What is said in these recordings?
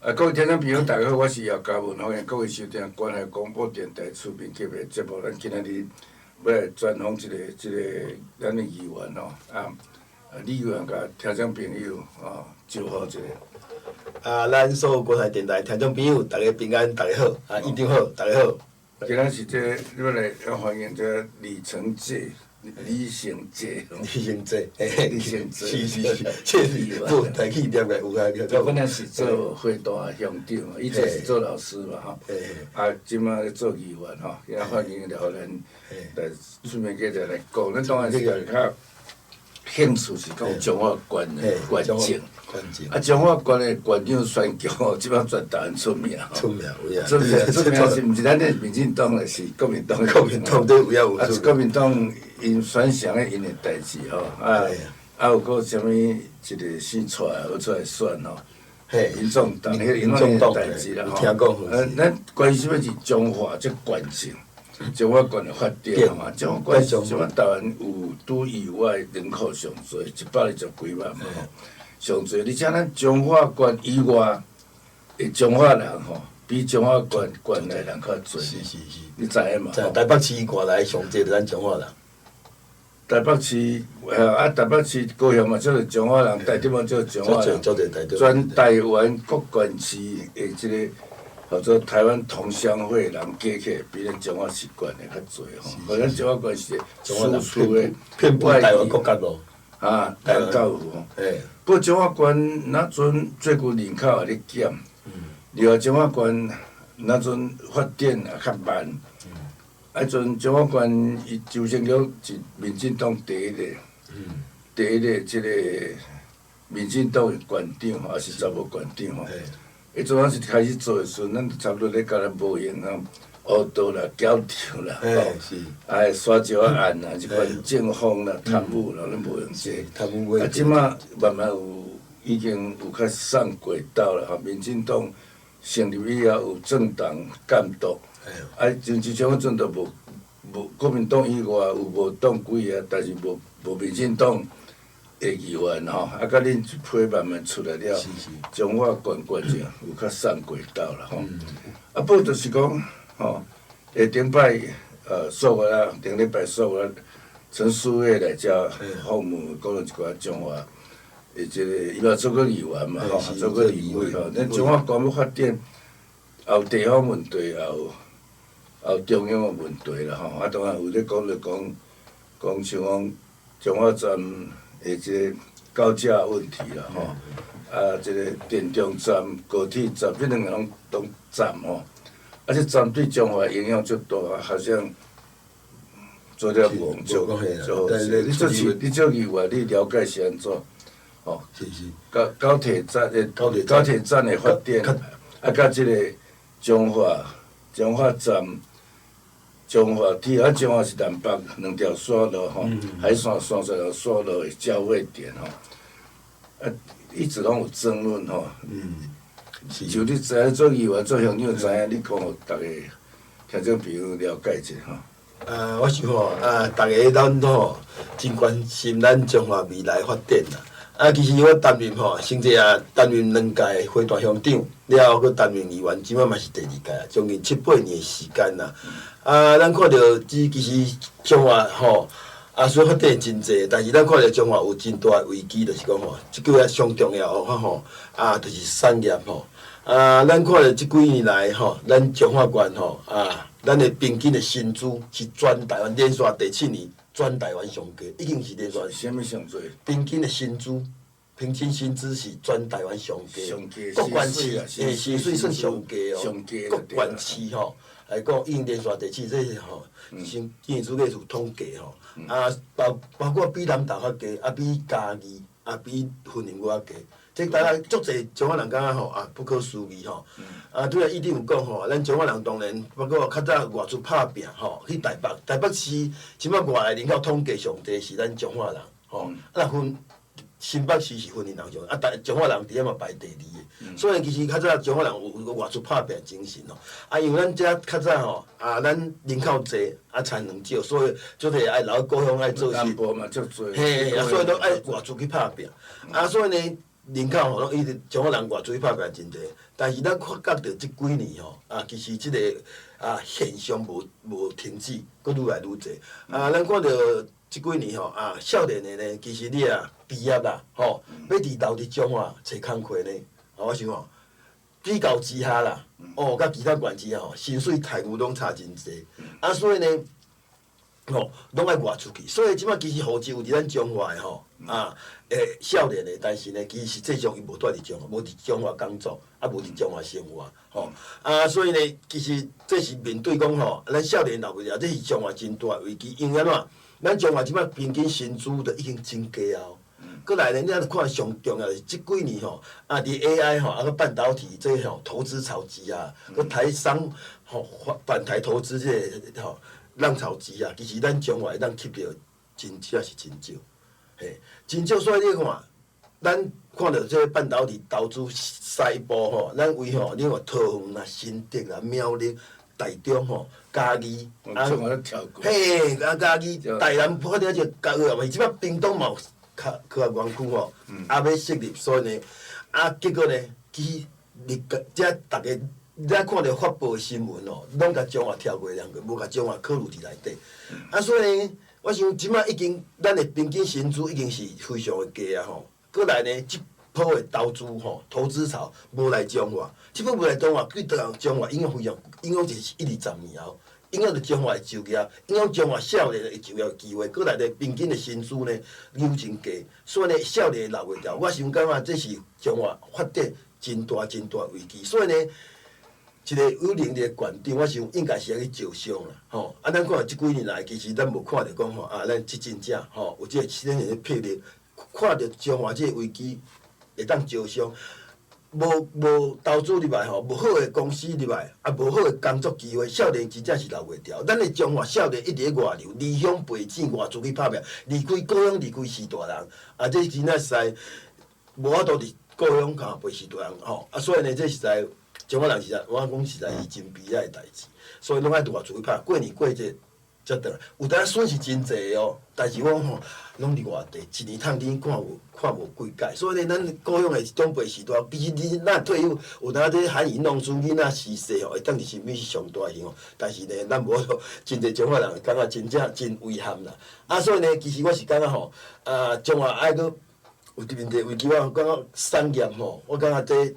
各位听众朋友，大家好，我是姚嘉文，欢迎各位收听关海广播电台出品级的节目。咱今仔日要来专访一个咱的议员哦，李议员甲听众朋友招呼一下。咱所有关海电台听众朋友，大家平安，大家好，议长好，大家好。今仔是要来欢迎李成介。李成介，是，这是做台企业的有啊。我本来是做会大乡长，以前是做老师嘛即马做议员今仔欢迎了咱来顺便介绍来讲，咱当然是较兴趣是讲中华县的县政。中华县的县长选举即摆全台湾出名。出名是毋是咱的民进党的，是国民党。国民党对有影有出。国民党因选上的因的代志有个啥物一个选出来好出来选民众党迄个因的代志啦听讲。咱关心的是中华这县政，中华县的发展嘛。中华县即摆台湾有拄以外人口上侪120几万嘛上侪，而且咱中华县以外的中华人比中华县内人较侪。是，你知影嘛？台北市外来上侪就咱中华人。台北市台北市高雄嘛，就是中华人；台中嘛，就是中华人。全台湾各县市的即个叫做台湾同乡会人加起来，比咱中华市县的较侪咱中华县是输出的遍布台湾各角落。人口不过中华县那阵最近人口也咧减，另外中华县那阵发展也较慢。阵中华县伊就成了是民进党第一个即个民进党的县长也是查某县长阵仔是开始做的时阵，咱差不多咧甲咱无用乌道啦、搅条啦，沙石案啦、即款政风啦、贪污啦，咱无用这。即马慢慢已经有较送轨道啦，民进党成立以后有政党监督。像即种阵都无国民党以外有无党几个，但是无民进党的议员甲恁一批慢慢出来了，中华县县政有较送轨道啦不过就是讲下顶摆数月顶礼拜数月陈书月来遮访问，讲了一寡中华的即个伊嘛做过议员嘛做过议员咱中华县要发展，也有地方问题，也有中央的问题啦当然有咧讲就讲像讲中华站的即个高架问题啦即个电中站、高铁站，这两个拢站这站对中华影响足大好像做了无做好势。你做议员，你了解是安怎？高铁站的发展，甲即个中华站。中华铁中华是南北两条线路海线线出来线路的交汇点一直拢有争论就你知影做议员做乡长知影，你讲互大家听众朋友了解一下我想大家咱真关心咱中华未来发展啦。其实我担任先者担任2届花大乡长，了后佫担任议员，即摆嘛是第2届，将近7、8年的时间啦。咱看到其实中华虽然发展真济，但是咱看到中华有真大的危机，就是讲即几个上重要就是产业咱看到即几年来咱中华县咱的平均的薪资是全台湾连续第7年全台湾上低，已经是连续。啥物上侪？平均的薪资。平均薪资是全台湾上低，各县市薪水算上低各县市来讲已经连续第7，这是经济处计处统计包括比南投较低，比嘉义，比云林我低，这大家足侪中华人感觉不可思议对啊，一定有讲咱中华人当然包括较早外出打拼去台北市，即摆外来人口统计上低是咱中华人新北市是云林人上，中华人伫遐嘛排第2个，所以其实较早中华人有外出打拼精神因为咱遮较早咱人口济，产能少，所以做者爱留故乡爱做事。南部嘛足多。所以都爱外出去打拼。所以呢，人口吼，拢一直中国人外出去拍拼真济，但是咱发觉到即几年吼，其实即个现象无停止，佫愈来愈济。咱看到即几年吼，少年的呢，其实你毕业啦，吼，要伫投伫中华找工课呢，我想吼，比较之下啦，甲其他县市吼，薪水待遇拢差真济，所以呢。拢爱外出去，所以即摆其实福州伫咱中华的吼，少年的，但是呢，其实最终伊无住伫中华，无伫中华工作，无伫中华生活，所以呢，其实这是面对讲吼，咱少年留袂了，这是中华真大的危机，因为安怎？咱中华即摆平均薪资都已经真低啊。过来呢，你啊看上重要的是即几年吼，伫 AI 吼，个半导体这吼投资潮之啊，个台商吼反台投资这个吼。浪潮之啊，其实咱中华会当吸着真正是真少，嘿，真少。所以你看，咱看到这半导体投资西部吼，咱为吼，你看桃园啦、新竹啦、苗栗、台中吼、嘉义，嘿，嘉义、台南发展就嘉义嘛，即摆屏东嘛科学园区吼，要设立，所以呢，结果呢，其实这大家。咱看到发布的新闻哦，拢甲中华跳过两个，无甲中华考虑伫内底。所以呢，我想即摆已经咱的平均薪资已经是非常的低啊吼。过来呢，即波的投资吼，投资潮无来中华，即波无来中华，对中华影响非常，影响就是1、20年后，影响着中华的就业，影响中华少年的就业机会。过来呢，平均的薪资呢，愈真低，所以呢，少年留袂掉。我想感觉这是中华发展真大危机。所以呢。一个有能力的县长，我想应该是要去招商啦，吼。咱看即几年来，其实咱无看到讲吼，咱执政者吼有即个青年的魄力，看到中华即个危机会当招商，无投资入来吼，无好的公司入来，无好的工作机会，少年真正是留袂掉。咱的中华少年一直在外流，离乡背井外出去拍拼，离开故乡，离开是大人，这真正实在无法度伫故乡甲陪是大人吼。所以呢，这实在。中国人实在，我讲实在是真悲哀的代志，所以拢爱外出去拍。过年过节才倒来，有当损失真济哦。但是我吼，拢伫外地，一年趁钱看无几届。所以呢，咱故乡的长辈时代，其实你咱退休，有当这海盐农村囡仔逝世吼，会当是甚物是上大幸哦。但是呢，咱无真济中华人感觉真正真遗憾啦。所以呢，其实我是感觉吼，中华爱搁有伫面对危机，我感觉产业吼，我感觉这。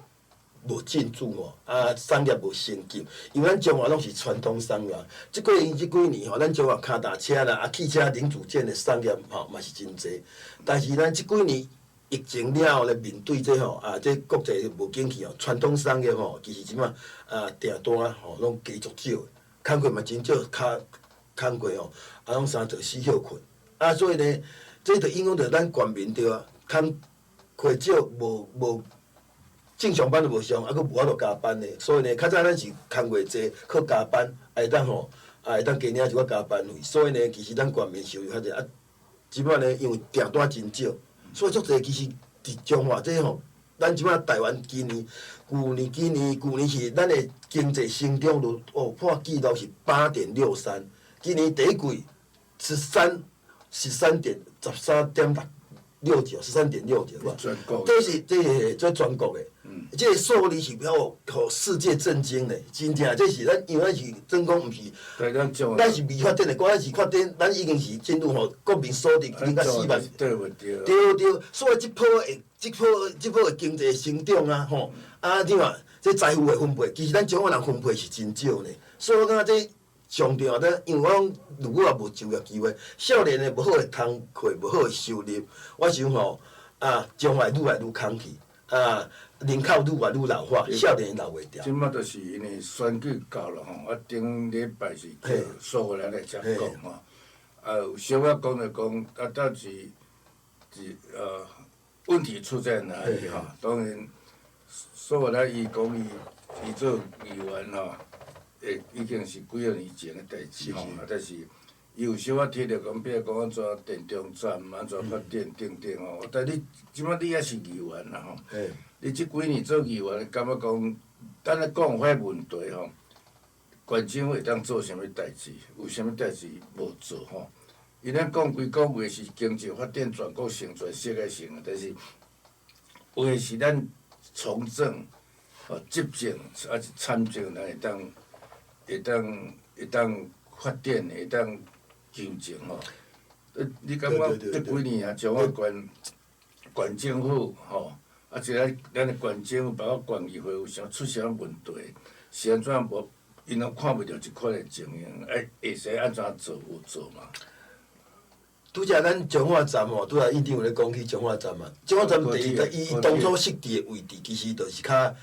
无进驻吼，产业无升级，因为咱中华拢是传统产业。即几年吼，咱中华脚踏车啦、汽车零组件的产业吼嘛是真济。但是咱即几年疫情了后咧，面对这吼这国际无景气吼，传统产业吼其实即马订单吼拢继续少，工课嘛真少，工课吼拢3到4休困。所以呢，这就影响到咱全民对啊，工课少无。正常班都无上，佫无法度加班呢，所以呢，较早咱是工课济，靠加班，会当吼，会当加领一寡加班费。所以呢，其实咱全面收入较济，即摆呢，因为订单真少，所以足济其实伫中华这吼，咱即摆台湾去年是咱的经济成长率破纪录是8.63，今年第一季13.69，13.69，这是全国的。这个数字是互世界震惊的，真正这是咱因为咱是真讲毋是，咱是未发展的国，咱是发展，咱已经是进入国民所得应该4万。对，所以即波的经济成长啊，吼，你看这财富的分配，其实咱中国人分配是真少呢。所以我感觉这上重要的，因为我讲如果也无就业机会，少年的无好的工课，无好的收入，我想吼将来愈来愈空虚人口愈来愈老化，少年留袂掉。即马就是因为选举到了吼，顶礼拜是叫苏回来才讲吼，有小可讲就讲，到底问题出在哪里吼？当然，苏回来伊讲伊做议员吼，已经是几个年前的代志吼，但是伊有小可提着讲，比如讲安怎电中站安怎发展等等吼，但你即马你也是议员啦吼。你即几年做议员，感觉讲，咱咧讲遐问题吼，县政府会当做啥物代志？有啥物代志无做吼？伊咱讲规讲话是经济发展全国性、全世界性，但是有诶是咱从政、执政还是参政，咱会当发展，会当求情吼。你感觉这几年啊，中华县政府吼，啊，即个咱诶县政府包括县议会有啥出啥问题，是安怎无？因拢看袂到即款诶情形，会使安怎做有做嘛？拄则咱彰化站吼，拄则院长有咧讲起彰化站嘛。彰化站第一，伊当初设置诶位置，其实就是较，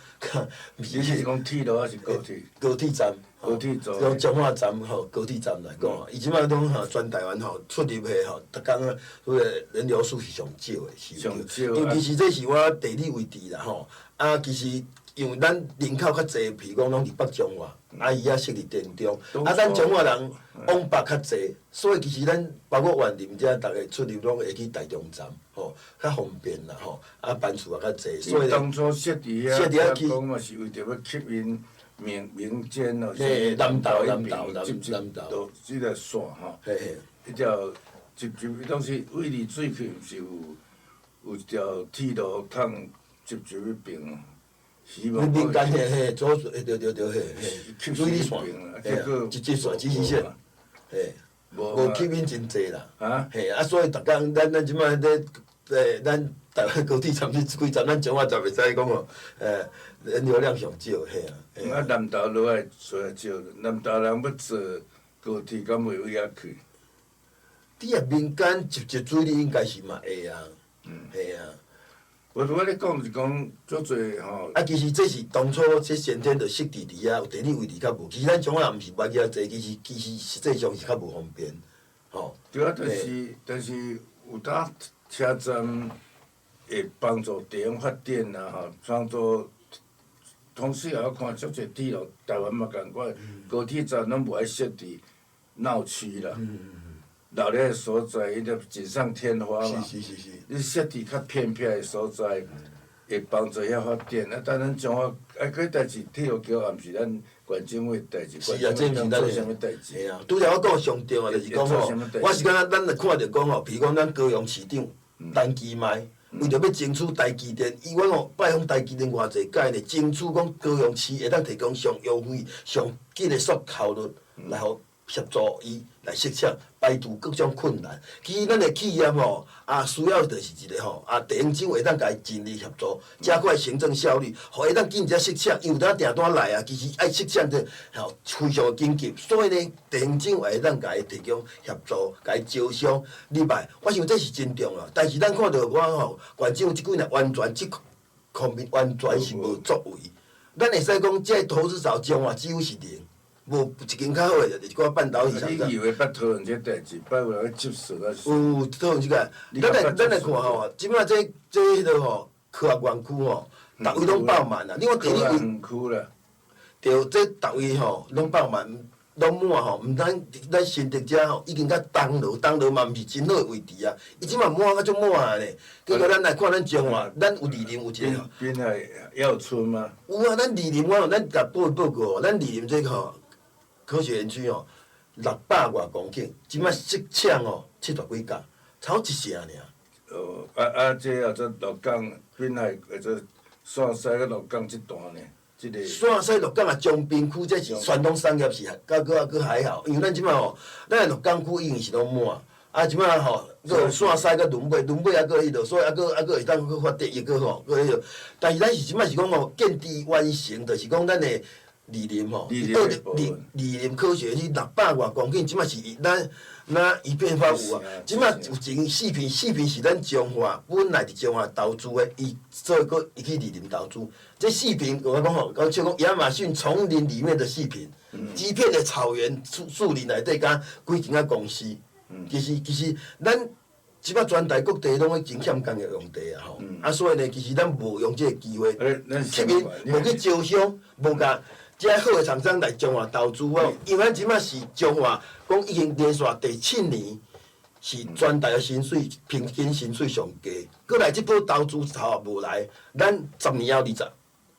你是讲铁路还是高铁？高铁站。高铁站。用彰化站吼，高铁站来讲，伊即摆拢吼全台湾吼出入诶吼，逐工啊，迄个人流数是上少诶，是。上少。因为其实这是我地理位置啦吼，啊，其实因为咱人口较济，譬如讲拢伫北彰化，啊伊遐设伫田中，啊咱彰化人往北较济，所以其实咱包括园林遮，逐个出入拢会去台中站，吼，较方便啦吼，啊班次也较济，所以当初设伫遐讲嘛是为着要吸引民间哦，是南投，都即个线吼，一条直，伊当时伟利水去毋是有一条铁路通直迄边。民间嘿，左对嘿，水利线，直接线、支持线，嘿，无吸引真济啦，嘿，啊，所以逐工咱即摆咧，咱台湾高铁站即几站，咱彰化站袂使讲哦，人流量上少，嘿啊。啊，南投落来做少，南投人要坐高铁，敢袂位遐去？你啊，民间直水利应该是嘛会啊，嘿啊。我咧讲是讲，足侪吼。啊，其实这是当初这先天就设置伫遐，有地理位置较无。其实咱彰化也毋是捌遐济，其实实际上是较无方便，吼。对啊，但是有当车站会帮助地方发展啦，吼，帮助。同时也要看足侪铁路，台湾嘛共款，高铁站拢无爱设伫闹区啦。闹热诶所在，伊着锦上添花嘛。是。你设伫较偏僻诶所在，会帮助遐发展。啊，当然彰化迄代志，铁路桥也毋是咱县政府诶代志，是啊，这毋是咱做啥物代志。吓啊，拄则我讲上重要就是讲吼，我是感觉咱来看着讲吼，譬如讲咱高雄市长陈其迈，为着要争取台积电，以阮吼拜访台积电偌济届呢，争取讲高雄市会当提供上优惠、上紧诶速效率来互协助伊来设厂，排除各种困难。其实咱诶企业吼，需要就是一个吼，地方政府会当甲伊尽力协助，加快行政效率，互会当紧只设厂。因为当订单来其实爱设厂的吼非常紧急，所以呢，地方政府会当甲伊提供协助，甲伊招商入来。我想这是真重要。但是咱看到我吼，县政府即几年完全方面完全是无作为。咱会使讲，这投资潮彰化几乎是零。无一间较好诶，就是一寡半导体厂商。你以为捌讨论这代志，捌有人去接受啊？有讨论即个，咱来看吼，即摆这迄个吼，科学园区吼，逐位拢爆满啦。你看地理位区啦，对，这逐位吼拢爆满，拢满吼。毋咱新竹遮吼，已经甲东路嘛毋是真好诶位置啊。伊即摆满甲足满啊咧。结果咱来看咱彰化，咱有梨林有一个吼。滨海药村吗？有啊，咱梨林咱甲报告，咱梨林这个吼。科学园区哦，600外公顷，即摆设厂哦，70几架，超一成尔。这啊，这鹿港滨海或者线西甲鹿港这段呢，这个。线西鹿港啊，江滨区这是传统产业是，佫还好，因为咱即摆吼，咱鹿港区已经是拢满，即摆吼，佫线西甲轮尾还佫迄落，所以佫会当佫发展，佫吼，佫迄落。但是咱是即摆是讲吼，建地完成，就是讲咱的。梨林吼，梨林科学园区600外公顷，即摆是咱一片荒芜啊！即摆有一间四片是咱彰化本来伫彰化投资的，所以伊去梨林投资。这四片我讲吼，像讲亚马逊丛林里面的四片，几片的草原树林内底甲几间公司。其实咱即摆全台各地拢会真欠工业用地啊吼，所以呢，其实咱无用这个机会，吸引无去招商，无甲。遮好诶厂商来彰化投资哦，因为咱即摆是彰化，讲已经连续第7年是全台诶薪水平均薪水上低，过来即波投资潮也无来，咱10年后、20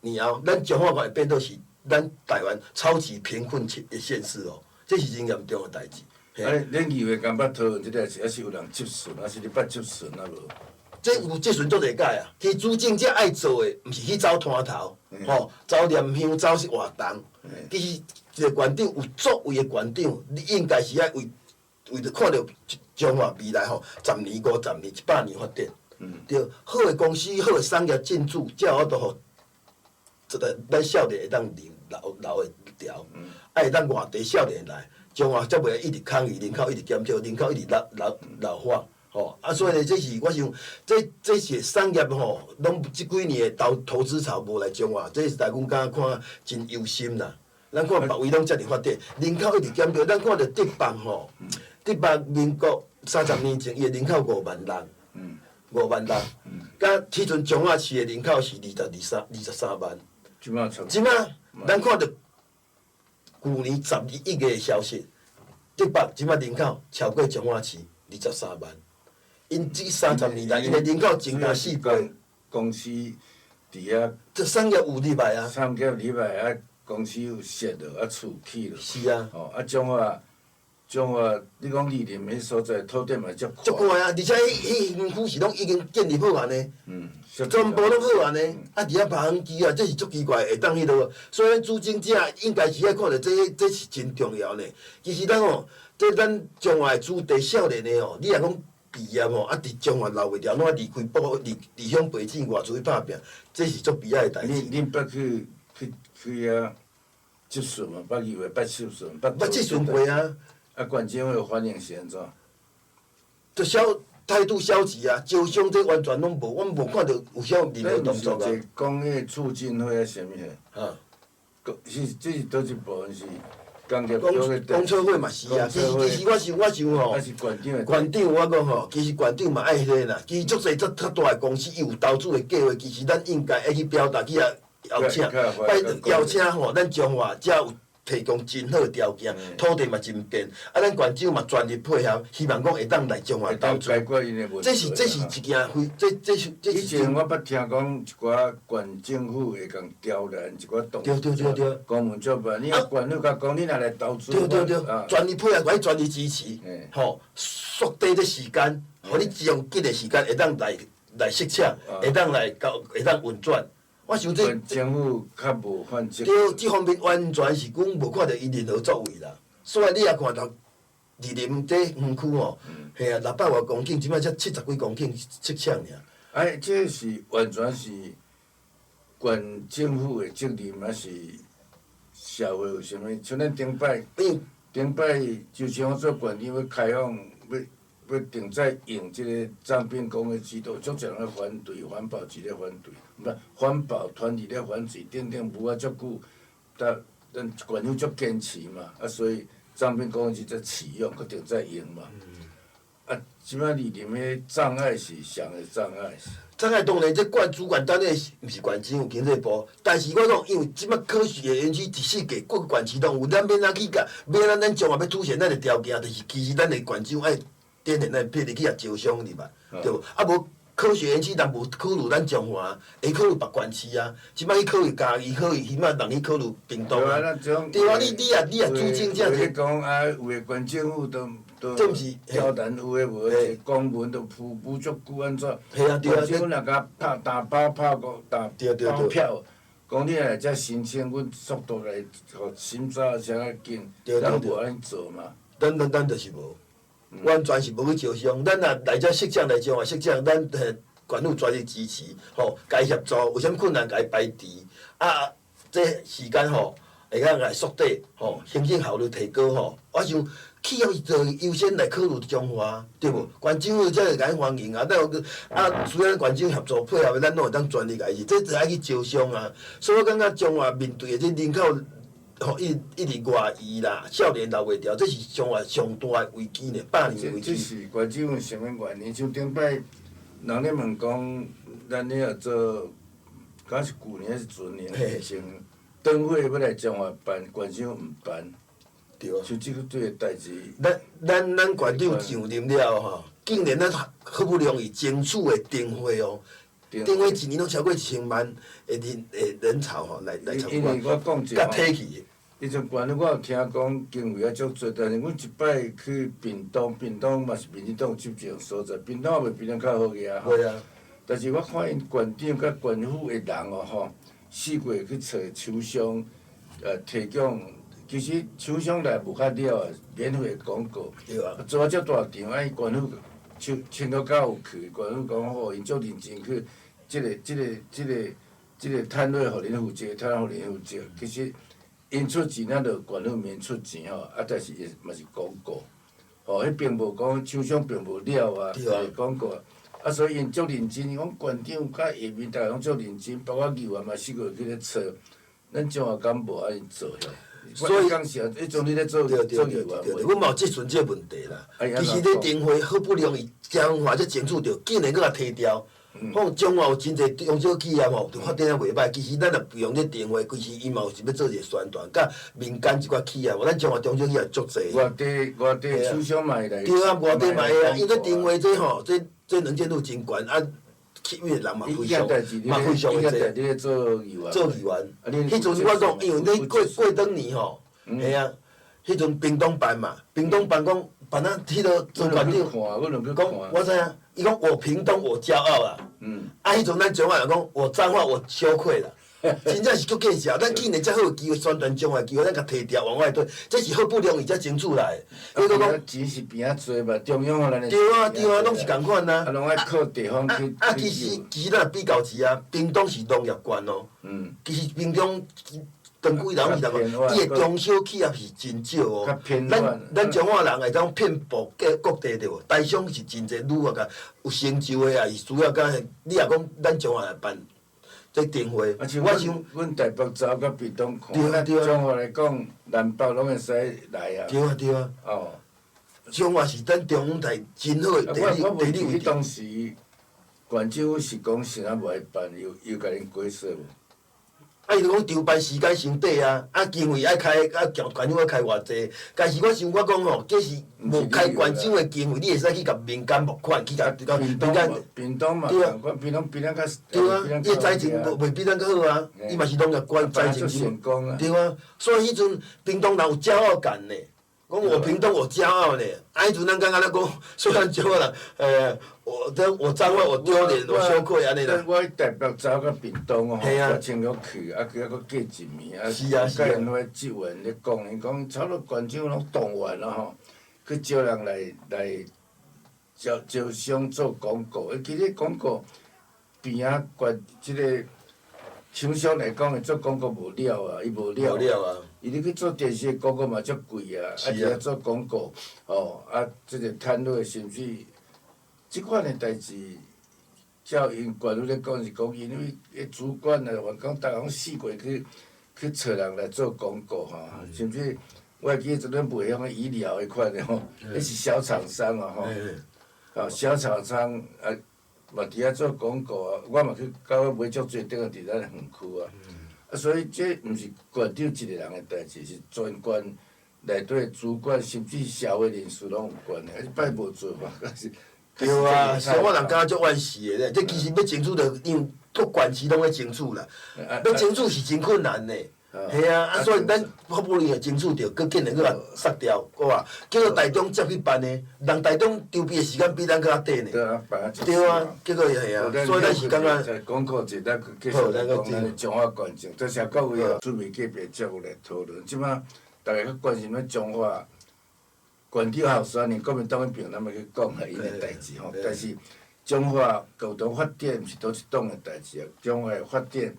年后，咱彰化会变做是咱台湾超级贫困诶县市哦，这是真严重诶代志。恁议会敢捌讨论即个事，还是有人接顺，还是你捌接顺啊无？这有即阵足侪解啊。其实主政者爱做诶，毋是去走摊头，吼，走念香，走是活动。其实一个县长有作为诶县长，你应该是爱为着看到中华未来吼，10年、50年、100年发展。对，好诶公司、好诶产业进驻，才有法度吼，这个咱少年会当留会调，会当外地少年来，中华才袂一直抗议，人口一直减少，人口一直老化。吼，所以呢，这是我想，这是产业吼，拢即几年的投资潮无来中华，这是来阮敢看真忧心啦。咱看别位拢遮尔发展，人口一直减少，咱看着德邦吼，德邦民国30年前伊的人口5万人，5万人，甲迄阵彰化市的人口是23万，即摆咱看着去年12月的消息，德邦即摆人口超过彰化市23万。因这30年来，因的人口增加4倍。公司伫遐，这产业有入来啊。产业入来啊，公司有设落啊，厝起落。是啊。哦，啊，彰化，你讲离林迄所在土地嘛足足悬啊，而且迄园区是拢已经建立好安尼。全部拢好安尼。啊，伫遐爬行机啊，这是足奇怪，会当迄落。所以主政者应该是爱看到这是真重要呢。其实咱吼，咱彰化的子弟少年的吼，你若讲。毕业吼，啊，伫中华留袂牢，拢离开离乡背井外出去打拼，这是足悲哀的代志。恁捌去遐质询嘛？捌去话捌质询，捌质询过啊。啊，县长的反应是安怎？就态度消极啊，招商这完全拢无，阮无看到有啥任何动作啊。这工业促进会啊，啥物个？啊，这是倒一部分是。公车会嘛是啊，其实我想吼，县长我讲吼，其实县长嘛爱迄个啦。其实足侪较大诶公司，伊有投资诶计划，其实咱应该爱去表达去邀请，邀请吼，咱中华才有提供真好条件，土地嘛真便，啊，咱县长嘛全力配合，希望讲会当来中华投资。这是一件非，这是。以前我捌听讲一寡县政府会共刁难一寡动对，公务作办，你啊县长甲讲，你若来投资，对，全力配合，我全力支持，吼，缩短这时间，互你用紧的时间会当来设车，会当运转。我想这政府较无反击。对，这方面完全是阮无看到伊任何作为啦。所以你也看到二林这园区吼，嘿啊，600多公顷，即摆才70几公顷设车尔。哎，这是完全是县政府的责任，还是社会有啥物？像咱顶摆就像我做县长要开放要定在用即个张炳公的指导，足侪人咧反对，环保局咧反对，毋环保团体咧反对，等无啊足久，咱县长足坚持嘛，啊所以张炳公是在启用，佮定在用嘛。啊，即摆里面迄障碍是啥个障碍？障碍当然，这主管单位毋是县政府经济部，但是我讲，因为即摆科学的园区伫世界各个县市拢有，咱免哪去甲，免咱中华要凸显咱的条件，就是其实咱的县政府爱。点咱譬如去遐招商入来，对无？啊无科学园区人无考虑咱中华，会考虑别县市啊。即摆去考虑嘉义，考虑起码人去考虑屏东啊。对啊，你也主政者你讲啊，有诶县政府都刁难，有诶无诶，公文都付足久安怎？对啊，县政府若甲拍大包票，讲你来遮申请，阮速度来互审查啥较紧，咱无安尼做嘛。咱就是无。完全是无去招商，咱若来遮设厂来中华设厂，咱县府全力支持，吼，该协助，有啥物困难该排除，啊，这时间吼会当来缩短，吼，行政效率提高吼。我想企业就优先来考虑中华，对无？县政府才会甲咱欢迎啊，需要咱县政协助配合，咱拢会当全力来去，这就爱去招商啊。所以我感觉中华面对的这人口。吼，一直外移啦，少年留袂牢，这是中华上大的危机呢，100年危机。这是县政府啥物原因？像顶摆人咧问讲，咱咧要做，敢是旧年还是前年前，灯会要来中华办，县政府毋办。对。像即个对个代志。咱县长上任了吼，竟然咱好不容易争取的灯会哦。灯会一年拢超过1000万的人潮吼来参观，甲体去。迄阵关于我有听讲经费啊足多，但是阮一摆去屏东，屏东嘛是民进党执政所在，屏东也袂比咱较好个会啊。但是我看因县长甲县府的人哦吼，四月去找厂商，提供，其实厂商来无较了啊，免费的广告，对啊。做啊遮大场，啊伊县府请到较有去，县府讲吼，因足认真去，即个摊位互恁负责，摊位互恁负责，其实。因出钱，咱就县府免出钱吼，啊，但是也嘛是广告，吼，迄并无讲厂商并无了啊，广告啊，所以因足认真，讲县长甲下面逐个拢足认真，包括议员嘛4个月去咧找，咱中华敢无安尼做遐？所以讲是啊，迄阵你咧做议员，阮嘛有即阵即个问题啦。其实咧电话好不容易，中华才争取着，竟然搁甲摕掉。讲中华有真侪中小企业吼，就发展啊袂歹。其实咱若用这电话，其实伊嘛有是要做一个宣传，甲民间一寡企业，咱中华中小企业足侪。外地厂商嘛会来。对啊，外地嘛会啊，因这电话这吼，这能见度真悬啊，吸引的人嘛非常的济。做议员。做议员。迄阵我讲，因为你过当年吼，嘿啊，迄阵屏东办嘛，屏东办讲办啊，迄个总县长讲，我知影。伊讲我屏东我骄傲啦，啊！迄阵咱中华人讲我彰化我羞愧啦，真正是足见笑。咱竟然遮好有机会宣传中华机会，咱甲摕掉往外推，这是好不容易才争取来。伊讲钱是边仔做嘛，中央互咱的。对啊，对啊，拢是共款啊。啊，拢爱靠地方去。其实咱比较是啊，屏东是农业县哦。其实屏东。长几人是伊的中小企业是真少哦。咱中华人会当遍布各地对无？台商是真侪，愈甲有成就的啊，是需要甲你若讲咱中华来办这电话，我想阮台北走到屏东看，咱中华来讲，南北拢会使来啊。对啊对啊。哦。中华是咱中央台真好的地理位置。当时县政府是讲啥啊无爱办，有甲恁解释无？啊，伊就讲筹办时间伤短啊，啊经费爱开，啊县政府爱开偌济。但是我想讲吼，这是无开县政府的经费，你会使去甲民间募款，去甲民间。屏东嘛，屏东比咱较。对啊，伊财政袂比咱较好啊，伊嘛是农业县财政成功啊。对啊，所以迄阵屏东人有骄傲感呢。讲我屏东我骄傲呢，啊！迄阵咱刚刚咧讲，虽然少人，我脏话我丢脸，我羞愧安尼啦。我台北走到屏东哦，我穿落去，啊，佮过一暝，甲因迄职员咧讲，因讲差不多县长拢动员了吼，去招人来招商做广告，其实广告边仔即个厂商来讲，伊做广告无了啊，伊无了。无了啊！伊咧去做电视广告嘛，足贵啊！啊，伊做广告，哦，啊，即个摊位甚至即款的代志，照因县府咧讲是讲，因为迄主管啊，员工逐个拢4月去找人来做广告吼，甚至我会记阵咱卖迄个医疗迄款的吼，迄是小厂商啊吼，小厂商啊，嘛伫遐做广告啊，我嘛去到尾买足侪顶个伫咱园区啊。啊，所以这毋是县长一个人的代志，是全县内底主管甚至社会人士拢有关的，啊，摆无做嘛，是。对啊，所我人感觉足惋惜的咧，这其实要争取着，因为各县市拢在争取啦，要争取是真困难的。系啊，啊，所以咱好不容易争取着，佮竟然佮人杀掉，我话叫做台中接去办的，人台中筹备的时间比咱佮较短呢。对啊，结果系啊，所以咱是感觉。广告一咱继续来讲咱中华县政，这些各位准备个别接有来讨论。即摆大家较关心咱中华县长候选人，国民党迄边咱要去讲下因的代志吼。但是中华共同发展毋是倒一党的代志啊，中华发展。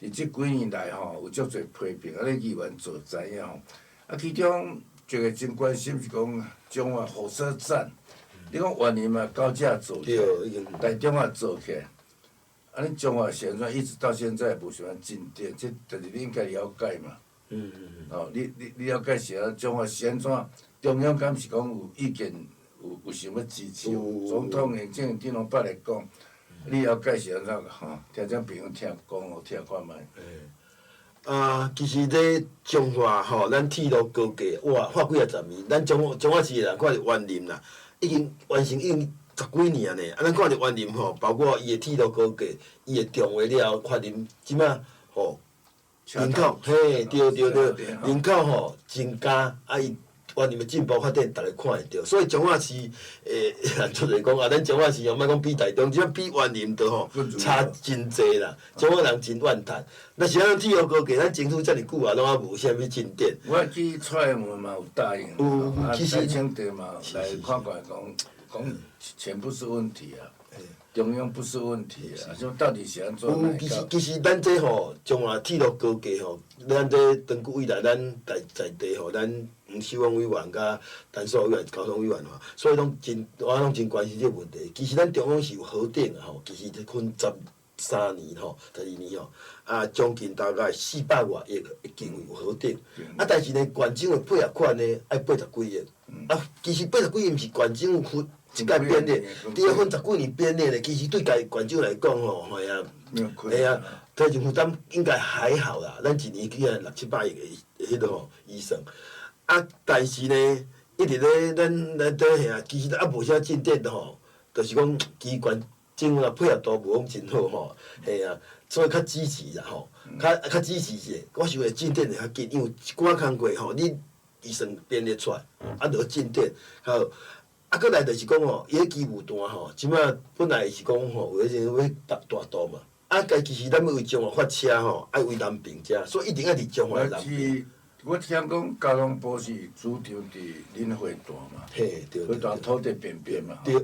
伫即几年来吼，有足侪批评，啊，咧议员做知影吼。啊，其中一个真关心是讲中华火车站，你讲原年嘛高架做起来，台中也做起来，啊，恁中华现在一直到现在无啥进展，这但是你应该了解嘛。哦，你了解是啊，中华是安怎？中央敢是讲有意见，有想要支持？总统、行政、顶拢捌来讲。你了解是安怎个吼？听种朋友听讲哦，听看卖。其实咧中华吼，咱铁路高架哇，花几啊十年，咱中华市的人看着园林啦，已经完成已经10几年呢。啊，咱看着园林吼，包括伊的铁路高架，伊的重话了后，园林即摆吼人口，嘿，对，人口吼增加，伊原年的进步发展，大家看会到。所以彰化市出来讲咱彰化市哦，莫讲比台中，即比原年都吼差真济啦。彰化人真怨叹，那是咱铁路高架，咱争取遮尔久啊，拢还无啥物进展。我去蔡英文嘛有答应，其实清德嘛来看看讲钱不是问题啊。中央不是问题啊，就到底是安怎来搞？其实咱这吼，彰化铁路高架吼，咱这长久以来，咱在地吼，咱黄秀旺委员甲陈淑委员、交通委员吼，所以我拢真关心这个问题。其实咱中央是有核定啊吼，其实分13年吼、12年吼，将近大概400多亿的经费有核定。但是呢，县政的配合款呢，爱80几亿。其实80几亿毋是县政府分。即届编列，第二份10几年编列咧，其实对家县长来讲吼，系啊，财政负担应该还好啦。咱一年起来6、700亿的迄落吼医生，但是呢，一直咧咱遐，其实无啥进展的吼，就是讲其县政府配合度无讲真好吼，系啊，所以较支持啦吼，较支持者，我想会进展会较紧，因为一寡工课吼，你医生编列出来，就进展好。搁来就是讲吼，伊迄机务单吼，即摆本来是讲吼，有迄种要大道嘛。其实咱要为彰化发车吼，爱为南平遮，所以一定要伫彰化南平。我听讲交通部是主张伫恁花坛嘛，嘿，对。花坛土地边边嘛。对，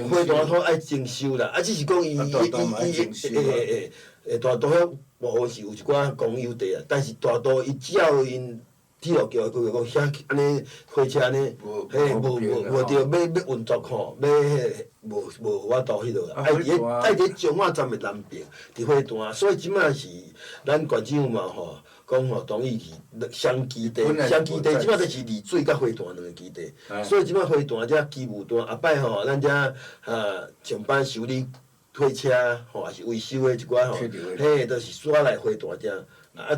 花坛土爱征收啦，只是讲伊大道遐部分是有一寡公有地啊，但是大道伊只要因。铁路桥规个讲遐安尼火车安尼，无着要运作吼，要无法度迄落啦。爱伫彰化站的南边，伫花坛，所以即摆是咱县政府嘛吼，讲吼同意去双基地，即摆就是丽水甲花坛两个基地，所以即摆花坛遮机务单，后摆吼咱遮上班修理火车吼，也是维修的一寡吼，嘿，都是刷来花坛遮。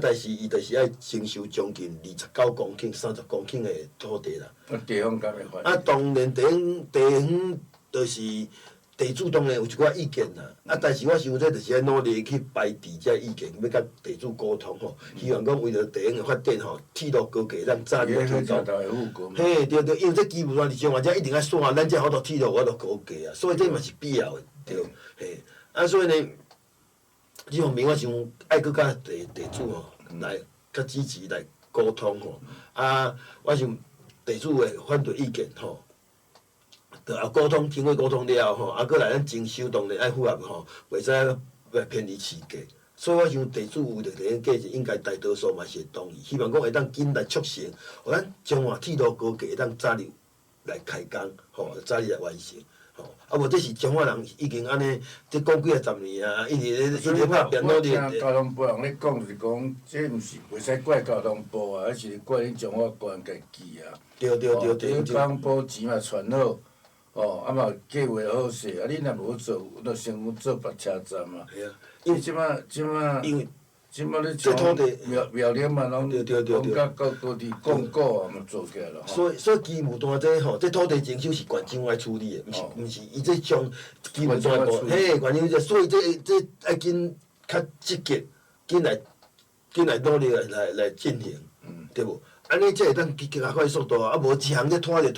但是伊就是爱征收将近29公顷、30公顷的土地啦。地方敢会反？当然地方就是地主当然有一寡意见啦。但是我想这就是爱努力去排除这意见，要甲地主沟通吼。希望讲为了地方的发展吼，铁路高架咱早点推动。嘿，对，因为这基本上是彰化遮一定爱线，咱遮好多铁路我都高架啊，所以这嘛是必要的，对。嘿，所以呢。这方面我想爱搁甲地主吼来较支持来沟通吼，我想地主的反对意见吼，着也沟通，经过沟通了后吼，搁来咱征收当然爱符合吼，袂使偏离市价。所以我想地主为着地方价值，应该大多数嘛是会同意，希望讲会当紧来促成，互咱彰化铁路高架会当早日来开工，吼，早日来完成。无这是彰化人已经安尼，这讲几10年啊，一直拍拼努力。我听交通部人咧讲，就是讲，这毋是袂使怪交通部啊，而是怪恁彰化县家己啊。对。交通部钱嘛传好，嘛计划好势，恁若无做，就先做别车站嘛。系啊，因为即摆咧土地苗栗嘛，拢甲高地广告啊，嘛做起来了。所以机务单这吼，这土地征收是县政府来处理的，毋是伊这将机务单部，嘿，县政府，所以这爱紧较积极，紧来努力来进行，对无？安尼才会当加快速度啊！无一项咧拖着，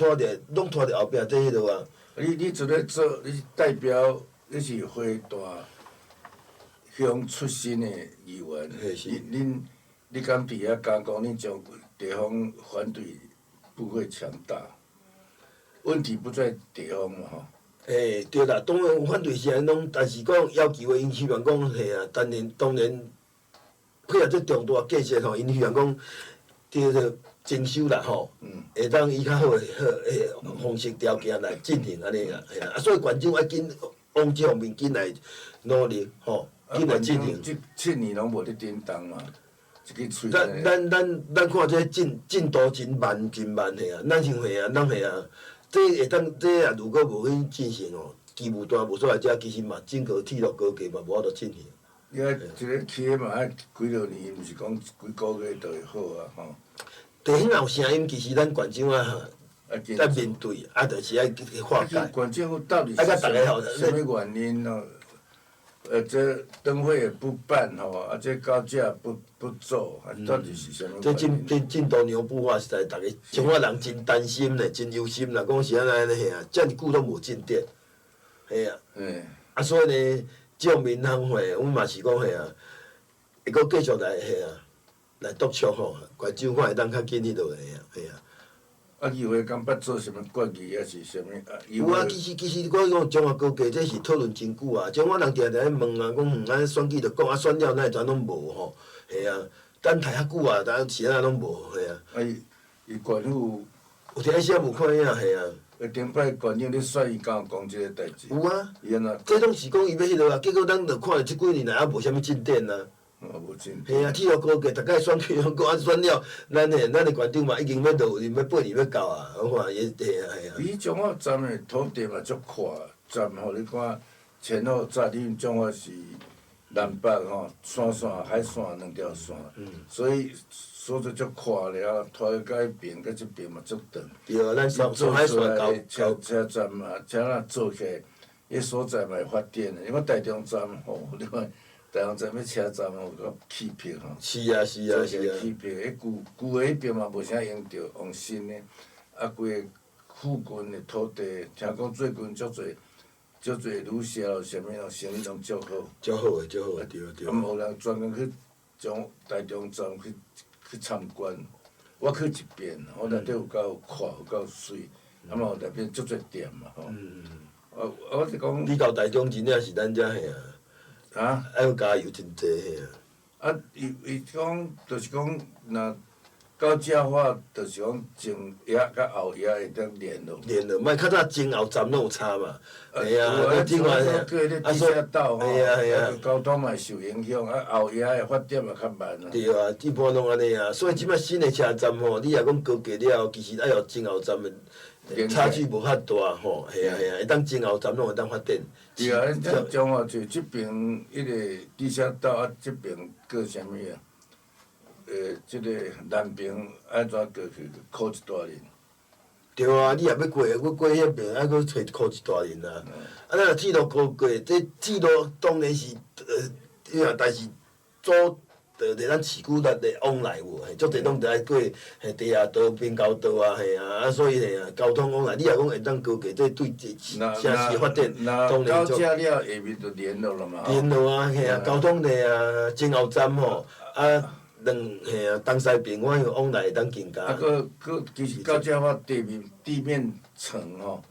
拢拖着后壁这迄落啊。你做咧做，你代表你是花坛乡出身的议员，你敢伫遐讲恁将地方反对不会强大？问题不在地方嘛吼。对啦，当然有反对是安拢，但是讲要求的，因希望讲嘿啊，当然配合这重大建设吼，因希望讲这个征收啦吼，会当以较好的方式条件来进行安尼啦，所以县政要紧往这方面紧来努力吼。紧来进行，即7年拢无咧叮当嘛，一个喙。咱看这进度真慢嘿啊，咱想嘿啊，嘿啊，这会当这也如果无去进行哦，机务单无所在遮，其实嘛整个铁路高架嘛无法度进行。你爱一个企业嘛爱几落年，毋是讲几个月就会好啊吼。地方有声音，其实咱县政在面对，就是爱去化解。县政府到底是啥物原因咯？这灯会也不办吼，这高架不做，到底是啥物？这进度牛步化，实在大家中华人真担心咧，真忧心啦，讲是安尼嘿啊，遮尔久都无进展，嘿啊。啊，所以呢，这种民航会，阮嘛是讲嘿啊，会阁继续来嘿啊，来督促吼，观众看会当较紧迄落嘿啊，嘿啊。议会敢捌做啥物决议，还是啥物？有啊，其实我讲中华高架这是讨论真久啊，中华人定定咧问啊，讲安选举着讲啊，选了哪会全拢无吼？嘿啊，等待遐久啊，但是安怎拢无嘿啊。伊县府有听啥无看影嘿啊？顶摆县长咧选伊，敢有讲即个代志？有啊，伊安怎？这拢是讲伊要迄落啊，结果咱着看了即几年来也无啥物进展啊。无进展。嘿啊，铁路高架，逐摆选举拢讲啊选了，咱的县长嘛已经要6年、要8年要到啊，我看伊嘿啊嘿啊。伊中华站的土地嘛足宽，站互你看前后站，恁中华是南北吼，线海线2条线，所以所在足宽了，拖到迄边，甲即边嘛足长。对啊，咱上海线高车站嘛，车若做起来，迄所在嘛会发展的。因为台中站吼，你看台中站要车站有够起票吼。是啊是啊是啊。起票，迄旧的迄边嘛无啥用着，用新的。啊，规个附近的土地，听讲最近足侪旅社咯，啥物咯，生意拢足好。足好诶，足好诶，对对。啊，有人专工去台中站去参观，我去一遍，我内底有够看，有够水，啊嘛有内边足侪店嘛吼。我是讲。你到台中真正是咱遮嘿啊。啊。还要加油真济嘿啊。啊，伊讲，就是讲，若到遮话，就是讲前夜甲后夜会当联络。联络，莫较早前后站拢有差嘛。系啊，另外地下道吼，交通嘛受影响，啊后夜的发展嘛较慢啊。对啊，一般拢安尼啊，所以即摆新的车站吼，你若讲高架了，其实爱有前后站的差距无遐大吼，系啊，会当前后站拢会当发展。对啊，咱中华就即边迄个地下道啊，即边过啥物啊？即个南边安怎过去？靠一大年。对啊，你也要过，我过迄边还佫找靠一大年啊。啊，咱若铁路高架，这铁路当然是但是主着咱市区内的往来有，足侪拢着爱过地下道、边交道啊，嘿啊，所以嘿啊，交通往来，你若讲会当高架，这对城市发展当然足。到遮了，下面就联络了嘛。联络啊，嘿啊，交通的啊，前后站吼，啊。嘿啊，东西边我往来会当更加。啊，其实到遮我地面层吼，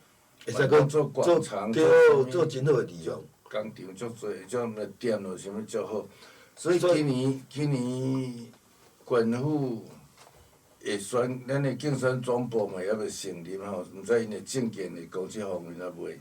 会使讲做广场，做真好诶地方。工厂足侪，种店咯，啥物足好。所以今年县府会选，咱的竞选总部嘛，还要成立吼，毋知因的证件会讲即方面啊袂。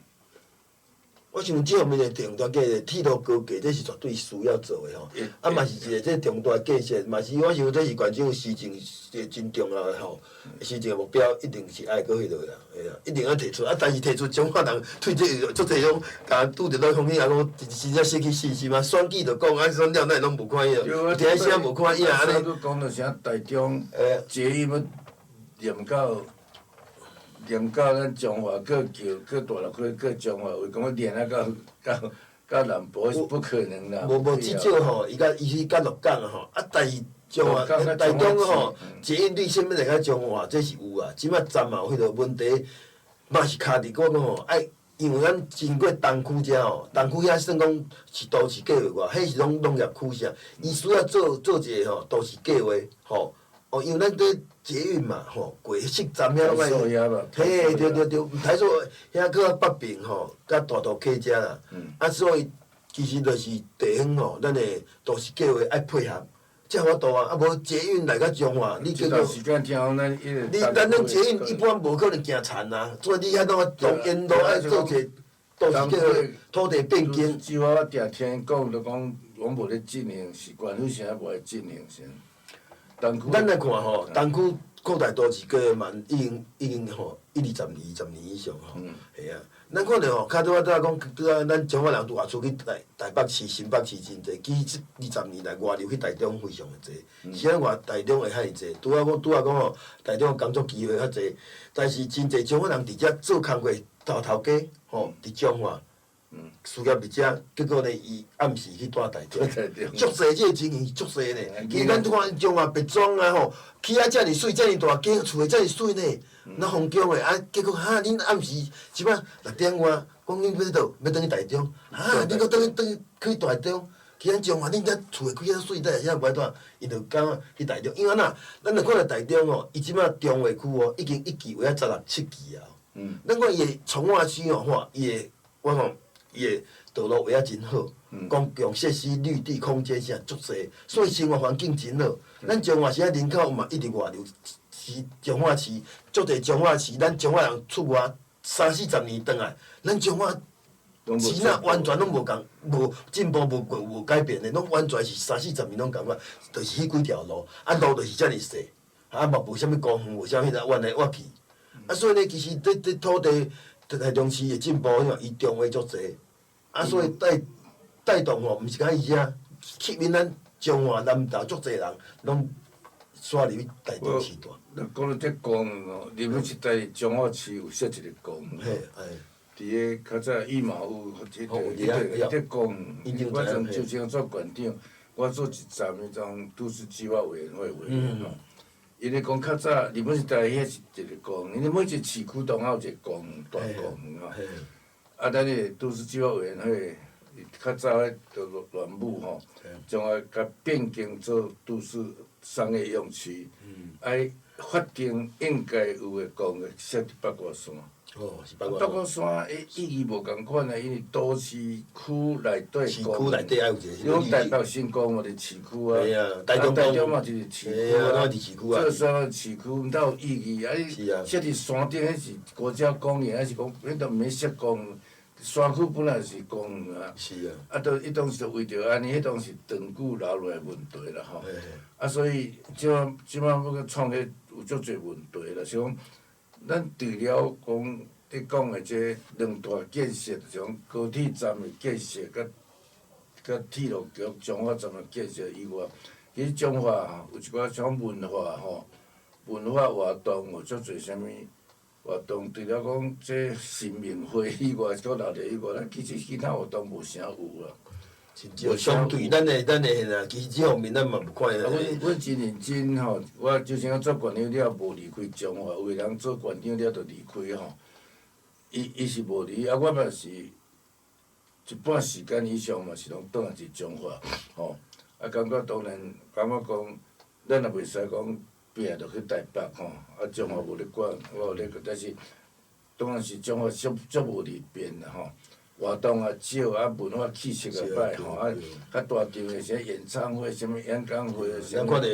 我想即方面的重大建设，铁路高架这是绝对需要做的吼。啊，嘛是一个这重大建设，嘛是我想这是县长施政一个真重要的吼。施政目标一定是爱搁迄落啦，嘿啊，一定要提出。啊，但是提出中华人对这足侪种，甲拄着到风险啊，讲真正失去信心嘛。选举着讲啊，选了咱拢无看影，听声无看影安尼。讲着啥台中捷运要连到咱中华，搁大陆区，搁中华，为讲要连啊到南部是不可能啦。无至少吼，伊是甲鹿港吼，啊，但是中华台中吼，捷运对啥物来甲中华，这是有啊。即摆站嘛有迄个问题，嘛是卡伫讲吼，因为咱经过东区遮吼，东区遐算讲是都市计划外，迄是拢农业区啥，伊需要做一个吼都市计划吼。哦，因为咱伫捷运嘛，吼，过色站遐嘛，嘿，对，台塑遐搁北边吼，甲大渡溪遮啦，啊，所以其实就是地方吼，咱的都市计划爱配合，才有法度啊，啊无捷运来甲中华，你这段时间听讲咱咱捷运一般无可能行田啊，所以你遐拢从沿路爱做一个都市计划，土地变更。即我定听讲，就讲我无咧进行，是县府啥无咧进行先。咱来看吼，东区扩大都市计划嘛，已经吼20年以上吼，系啊。咱看着吼，较拄仔讲，咱中华人拄也出去台北市、新北市真济，其实20年来外流去台中非常的济，是咱台中会遐尔济。拄仔讲吼，台中工作机会较济，但是真济中华人伫遮做工课头家吼，伫中华事业伫遮，结果呢，伊暗时去住台中，足侪这情形足侪呢。其实咱看中华别庄啊吼，起啊遮尔水，遮尔大间，厝诶遮尔水呢，那风景诶，啊，结果恁暗时即摆6点外，讲恁要倒，要转去台中，恁搁转去台中。去咱中华，恁遮厝会开遐水，才会歹住，伊就讲去台中。因为哪，咱著看到台中哦，伊即摆中华区哦，已经1期为啊16、17期啊。咱看伊诶从化区哦，伊诶我讲伊诶道路画啊真好，公共设施、绿地空间啥足侪，所以生活环境真好。咱中华市人口嘛一直外流，是中华市足侪中华市，咱中华人出外30-40年转来，咱中华。市那完全拢无共，无进步，无改变的，拢完全是30-40年拢共款，就是迄几条路，路就是遮尔细，嘛无啥物公园，无啥物弯来弯去，所以呢，其实这土地台中市的进步，伊中华足侪，所以带动吼，毋是讲伊遮，吸引咱中华南投足侪人拢刷入去台中市住。咱讲到这公园哦，日本时代中华市有设一个公园。伫个较早羽毛有迄个公园，我从就像做馆长，我做一站迄种都市计划委员会委员吼。因为讲较早日本时代遐是一个公园，因为每一个市区都有一个公园大公园吼。咱个都市计划委员会较早迄个乱舞吼，将啊甲变更做都市商业用区，法定应该有诶公园设伫八卦山。是八卦山诶意义无共款啊，因为都市区内底市区内底还有一个。你讲台北新公嘛，伫市区啊。台中嘛就是市区啊。这山市区毋但有意义啊！设伫山顶，迄是国家公园，还是讲迄都毋免设公园？山区本来是公园啊。是啊。迄当时为着安尼，迄当时长久留落来问题啦吼。所以即摆要去创迄有足侪问题啦，像。咱除了讲你讲的这两大建设，像高铁站的建设，甲铁路局中华站的建设以外，其实中华有一寡像文化吼，文化活动有足侪啥物活动，除了讲这新民会以外，搁留着以外，咱其实其他活动无啥有啦。相对咱的啦，其实这方面咱嘛无看。阮真认真吼，我就像做馆长了，无离开中华，有个人做馆长了就离开吼。伊是无离，我嘛是一半时间以上嘛是拢倒来伫中华吼。感觉当然，感觉讲，咱也袂使讲拼着去台北吼，中华无咧管，我有咧，但是当然是中华足无利便啦吼。活动啊少，文化气息啊歹吼，较大场诶啥演唱会、啥物演讲会啊，咱看着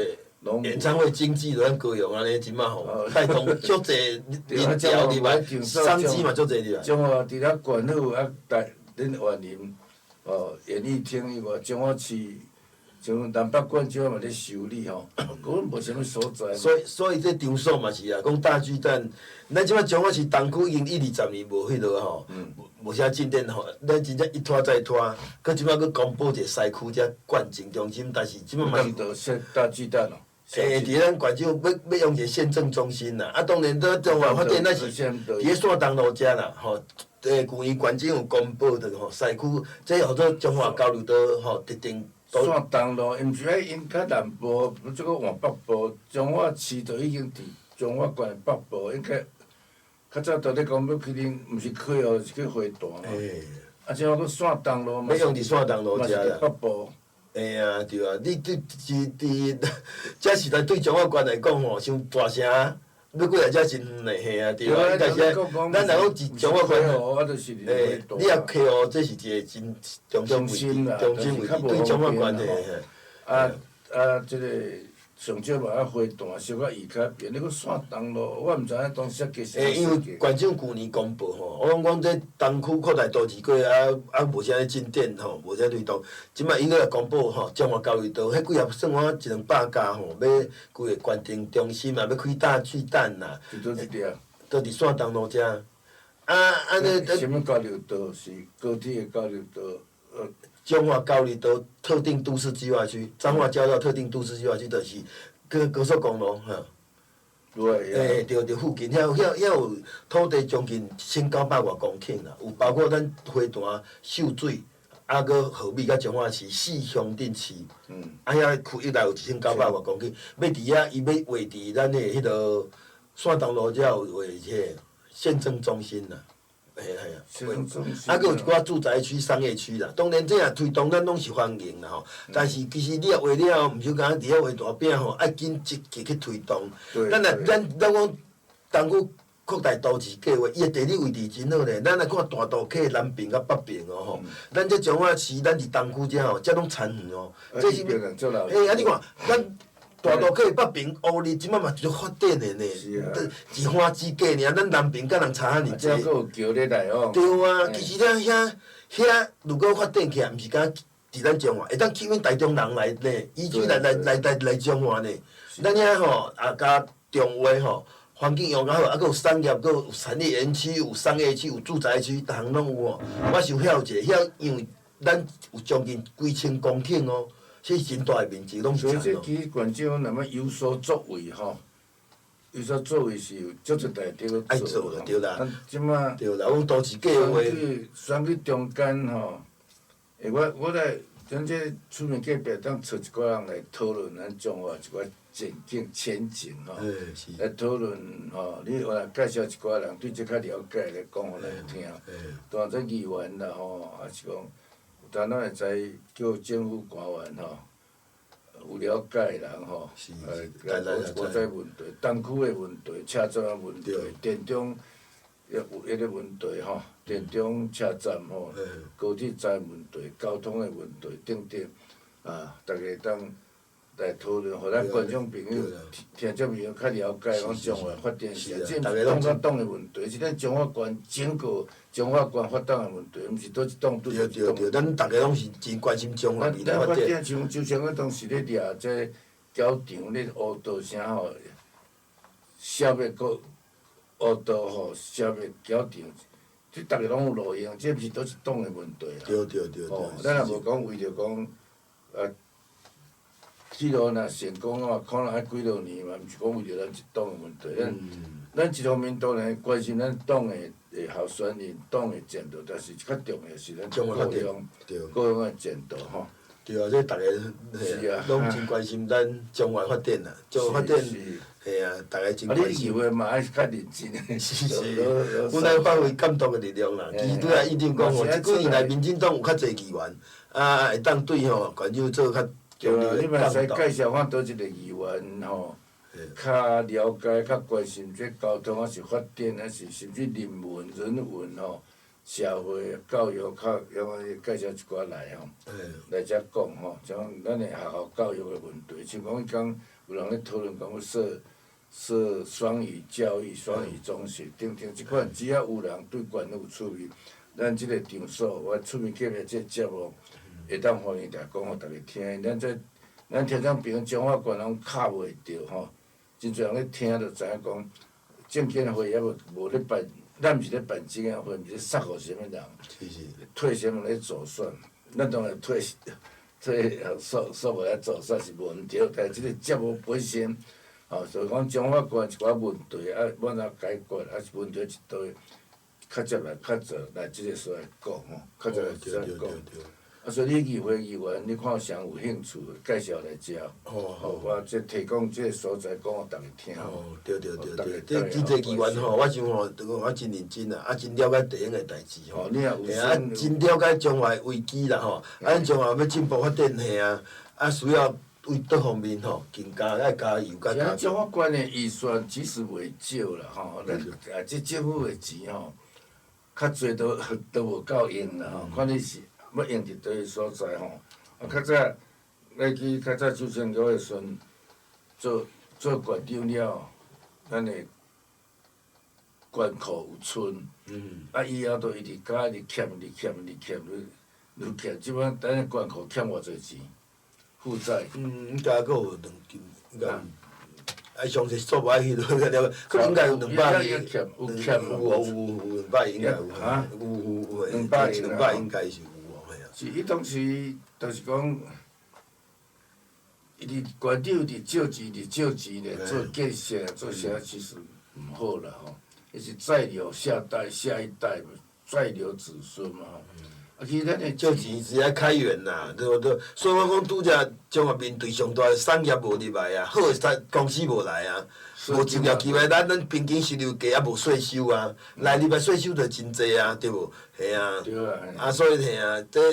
演唱会经济咱高雄安尼即摆吼，带动足侪人潮入来，商机嘛足侪入来。中华除了管府恁万林演艺厅以外，中华市像南北馆即摆嘛咧修理吼，根本无啥物所在。所以这场所嘛是啊，讲大巨蛋，咱即摆中华市东区已经20年无迄落吼。无啥进展吼，咱真正一拖再拖，佮即摆佮公布一个西区遮冠情中心，但是即摆嘛是设大巨蛋咯。伫咱县长要用一个县政中心啦，当然在中华发展那是伫咧线东路遮啦，吼，去年县长有公布着吼，西区这号做中华交流道吼，特定。线东路，毋是因较南部，即个往北部，中华市就已经伫中华县北部，应该。较早都咧讲要去恁，毋是去哦，是去花坛。即我搁线东路嘛。要用伫线东路遮啦。北部。对啊，你这时代对中华县来讲吼，像大城，要过来遮真远嘞，嘿啊，对啊。但是咱若讲伫中华县，你也去哦，这是一个真重中位置，对中华县嘿。即个。上少嘛，花坛小可移较偏，你搁线东路，我毋知影当设计师。因为县长去年公布吼，我讲这东区扩大都市区无啥咧进展吼，无啥推动。即摆伊个公布吼，中华交流道，迄几啊算我100-200家吼，要规个县政中心嘛，要开大巨蛋啦。是倒一条？倒伫线东路遮。尼。什么交流道？是高铁的交流道？中华交流道特定都市计划区，彰化交到特定都市计划区，就是高速公路哈。着附近遐有土地将近1900外公顷啦，有包括咱花坛、秀水，啊，搁河美甲彰化市4乡镇市，啊遐区域内有1900外公顷，要伫遐伊要划伫咱的迄个线东路才有划迄个县政中心啦。县政中心。啊，搁有一寡住宅区、商业区啦。当然，这也推动咱拢是欢迎啦吼。但是其实你若画了，毋是讲伫遐画大饼吼，爱紧积极去推动。咱讲东区扩大都市计划，伊的地理位置真好咧。咱来看大渡溪南边甲北边哦吼。咱这彰化市，咱伫东区遮吼，遮拢田园哦。这是啊，你看咱。大渡溪北边乌日即摆嘛足发展的呢，一花之价尔，咱南边甲人差遐尼济。还有桥咧来往。对啊，其实遐如果发展起来，毋是讲伫咱彰化，会当吸引台中人来呢，移居来彰化呢。咱遐吼也甲中华吼环境用较好，啊，搁有产业，搁有产业园区，有商业区，有住宅区，逐项拢有哦。我想晓者，遐因为咱有将近几千公顷哦。这真大的面积，拢是。所以这其实县长若要有所作为吼，有所作为是有足出大地去爱做啦。对啦。即马对啦，阮都市计划。选举中间吼，我来咱这出面隔壁当找一寡人来讨论咱彰化一寡前景吼，来讨论吼，你我来介绍一寡人对这较了解来讲互咱听。当这议员啦吼，也是讲。咱会知叫政府官员吼，有了解的人吼，我知问题，东区的问题、车站的问题、电中有迄个问题吼，电中车站吼，高铁站问题、交通的问题等等，大家当来讨论，互咱观众朋友、听众朋友较了解讲彰化发展是这党甲党的问题，是咱彰化县整个彰化县发展的问题，毋是倒一党对一党。对，咱大家拢是真关心彰化未来发展。像就像当时咧掠这桥场咧乌道啥吼，消灭个乌道吼，消灭桥场，这逐个拢有路用，这毋是倒一党的问题啦。对。咱也无讲为着讲铁路若成功啊，可能爱几落年嘛，毋是讲为着咱一党的问题。咱一方面当然关心咱党的候选人、党的前途，但是较重要是咱各乡的前途吼。对啊，这逐个拢真关心咱彰化发展啦，彰化发展，嘿啊，逐个真关心。你议会嘛爱较认真。是，阮来发挥监督的力量啦。其实拄仔一定讲吼，即几年来民进党有较侪议员，会当对吼县长做较。对啊，你嘛使介绍看倒一个议员吼，较了解、较关心这交通还是发展，还是甚至人文吼，社会教育较介绍一寡来吼，来遮讲吼，像咱的学校教育的问题，像讲迄讲有人咧讨论讲要设双语教育、双语中学等等，即款只要有人对管有趣味，咱即个场所，我出面隔壁即个节目。会当欢迎大家讲互逐个听，咱听众朋友彰化县拢卡袂着吼，真侪人咧听就知影讲，证件会也无咧办，咱毋是咧办证件会，毋是咧杀互啥物人，退啥物咧做选，咱当然退说无来做选是无毋对，但即个节目本身，所以讲彰化县一寡问题要怎解决，是问题一堆，较接来较早来即个所来讲吼，较早来即个讲。所以你议会议员，你看谁有兴趣，介绍来遮，我即提供即个所在，讲互逐个听。对，即个议员吼，我想吼，我真认真啊，真了解地方的代志吼，真了解彰化危机啦吼，咱彰化要进步发展嘿啊，需要为各方面吼更加爱加油加加。彰化县的预算其实袂少啦吼，即政府的钱吼，较侪都无够用啦吼，看你是。要用伫倒位所在吼，较早来去较早周清桥的时阵，做县长了，咱的关口有村，以后都一直加一直欠，愈欠，即摆咱的关口欠偌济钱，负债。应该阁有2斤，应该。爱详细数爱去了解，可应该有200亿，有200亿应该有，有200亿应该是有。是，伊当时就是讲，伫县长伫少钱咧，做建设做啥其实毋好啦吼，迄是再留下一代，再留子孙嘛吼。啊，其实咱的借钱是爱开源啦，对不对？所以我讲拄则中华面对上大的产业无入来啊，好的公司无来啊，无就业机会，咱平均收入低啊，无税收啊，来入来税收就真济啊，对无？系啊。对啊。啊，所以嘿啊，这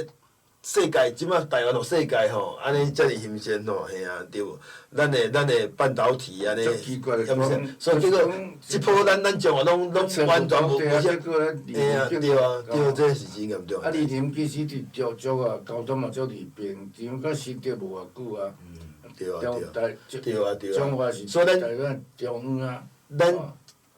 世界即摆台湾和世界吼，安尼遮尔兴盛吼，嘿啊，对无？咱的半导体安尼，所以结果即波咱中华拢完全无啥，嘿啊，对啊，对，这是真严重。啊，李宁其实伫潮州啊，交通嘛足利便，因为甲新竹无偌久啊。对啊，对啊。中华是台湾中央啊。咱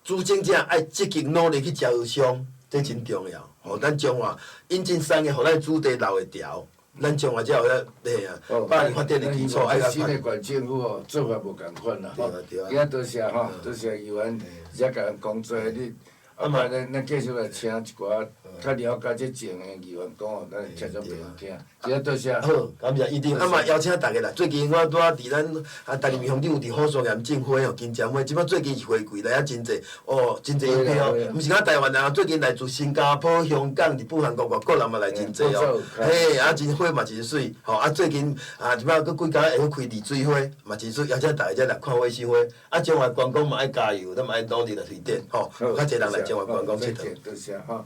资政者爱积极努力去招商，这真重要。吼，咱中华引进产业，互咱主地留会调。咱中华才有咱嘿啊，百年发展的基础爱甲新的县政府吼，做法无共款啦吼。今仔多谢吼，多谢议员，遮甲人讲做你。啊嘛，咱继续来请一寡较了解即前的议员讲哦，咱听种朋友听。今仔多谢。好，感谢议长。啊嘛，邀请大家来。最近我拄仔伫咱台南乡长伫火烧岩种花哦，金针花，即摆最近是花季来啊真济，哦，真济影片哦。毋是讲台湾人，最近来自新加坡、香港、日本、韩国、国人嘛来真济哦。嘿，啊真花嘛真水，吼啊最近啊即摆佫几家会去开丽水花，嘛真水，邀请大家来看花鲜花。啊，中华观光嘛爱加油，咱嘛爱努力来推展，吼，较济人来中华观光佚佗。多谢哈。